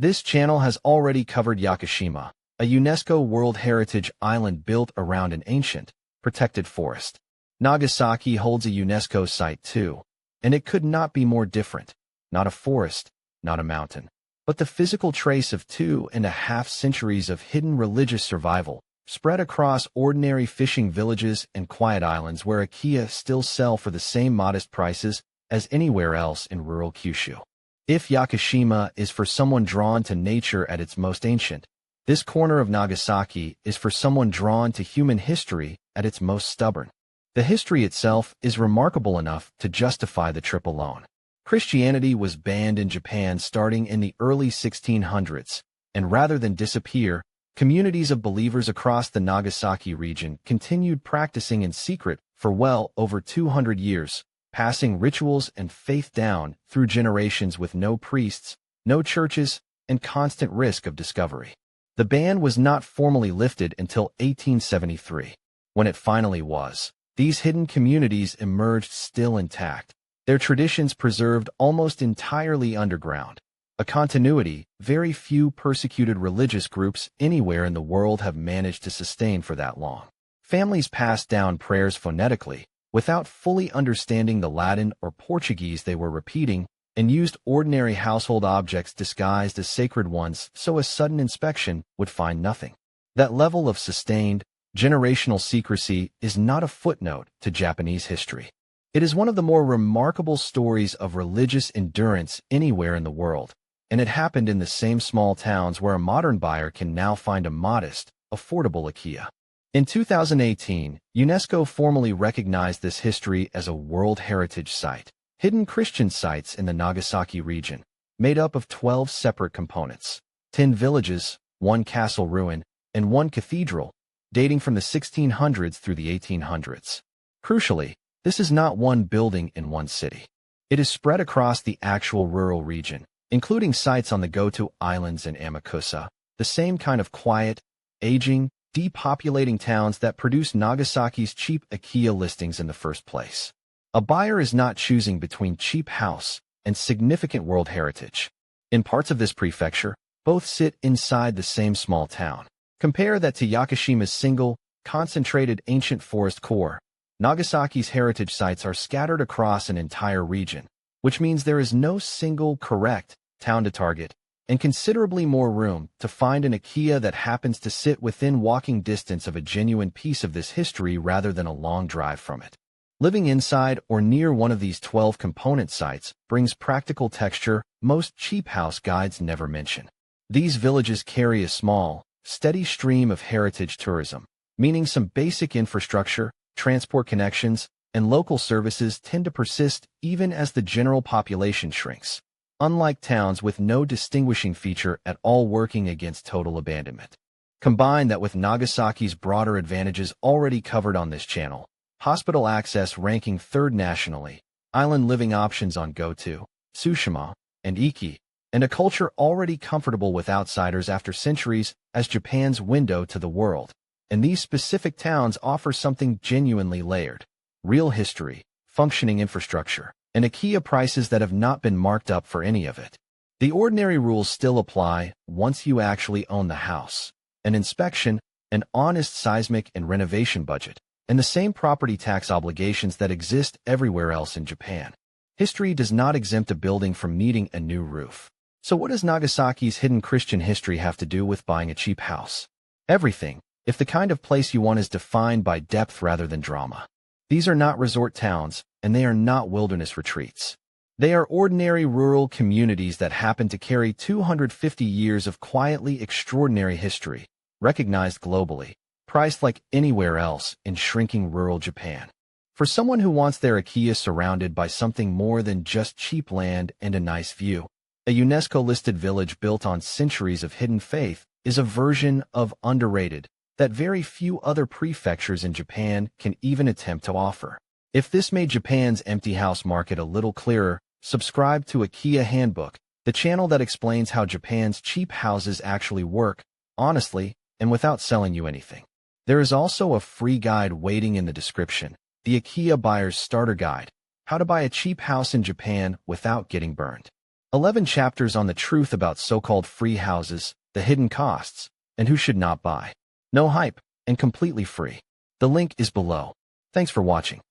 This channel has already covered Yakushima, a UNESCO World Heritage island built around an ancient, protected forest. Nagasaki holds a UNESCO site too, and it could not be more different. Not a forest, not a mountain, but the physical trace of 2.5 centuries of hidden religious survival, spread across ordinary fishing villages and quiet islands where Akiya still sell for the same modest prices as anywhere else in rural Kyushu. If Yakushima is for someone drawn to nature at its most ancient, this corner of Nagasaki is for someone drawn to human history at its most stubborn. The history itself is remarkable enough to justify the trip alone. Christianity was banned in Japan starting in the early 1600s, and rather than disappear, communities of believers across the Nagasaki region continued practicing in secret for well over 200 years, passing rituals and faith down through generations with no priests, no churches, and constant risk of discovery. The ban was not formally lifted until 1873. When it finally was, these hidden communities emerged still intact, their traditions preserved almost entirely underground. A continuity very few persecuted religious groups anywhere in the world have managed to sustain for that long. Families passed down prayers phonetically, without fully understanding the Latin or Portuguese they were repeating, and used ordinary household objects disguised as sacred ones so a sudden inspection would find nothing. That level of sustained, generational secrecy is not a footnote to Japanese history. It is one of the more remarkable stories of religious endurance anywhere in the world, and it happened in the same small towns where a modern buyer can now find a modest, affordable Akiya. In 2018, UNESCO formally recognized this history as a World Heritage Site. Hidden Christian sites in the Nagasaki region, made up of 12 separate components, 10 villages, 1 castle ruin, and 1 cathedral, dating from the 1600s through the 1800s. Crucially, this is not one building in one city. It is spread across the actual rural region, including sites on the Goto Islands and Amakusa, the same kind of quiet, aging, depopulating towns that produce Nagasaki's cheap Akiya listings in the first place. A buyer is not choosing between cheap house and significant world heritage. In parts of this prefecture, both sit inside the same small town. Compare that to Yakushima's single, concentrated ancient forest core. Nagasaki's heritage sites are scattered across an entire region, which means there is no single correct town to target, and considerably more room to find an Akiya that happens to sit within walking distance of a genuine piece of this history rather than a long drive from it. Living inside or near one of these 12 component sites brings practical texture most cheap house guides never mention. These villages carry a small, steady stream of heritage tourism, meaning some basic infrastructure, transport connections, and local services tend to persist even as the general population shrinks, unlike towns with no distinguishing feature at all working against total abandonment. Combine that with Nagasaki's broader advantages already covered on this channel, hospital access ranking 3rd nationally, island living options on Goto, Tsushima, and Iki, and a culture already comfortable with outsiders after centuries as Japan's window to the world. And these specific towns offer something genuinely layered. Real history, functioning infrastructure, and Akiya prices that have not been marked up for any of it. The ordinary rules still apply once you actually own the house. An inspection, an honest seismic and renovation budget, and the same property tax obligations that exist everywhere else in Japan. History does not exempt a building from needing a new roof. So what does Nagasaki's hidden Christian history have to do with buying a cheap house? Everything, if the kind of place you want is defined by depth rather than drama. These are not resort towns, and they are not wilderness retreats. They are ordinary rural communities that happen to carry 250 years of quietly extraordinary history, recognized globally, priced like anywhere else in shrinking rural Japan. For someone who wants their Akiya surrounded by something more than just cheap land and a nice view, a UNESCO-listed village built on centuries of hidden faith is a version of underrated that very few other prefectures in Japan can even attempt to offer. If this made Japan's empty house market a little clearer, subscribe to Akiya Handbook, the channel that explains how Japan's cheap houses actually work, honestly, and without selling you anything. There is also a free guide waiting in the description, the Akiya Buyer's Starter Guide, How to Buy a Cheap House in Japan Without Getting Burned. 11 chapters on the truth about so-called free houses, the hidden costs, and who should not buy. No hype, and completely free. The link is below. Thanks for watching.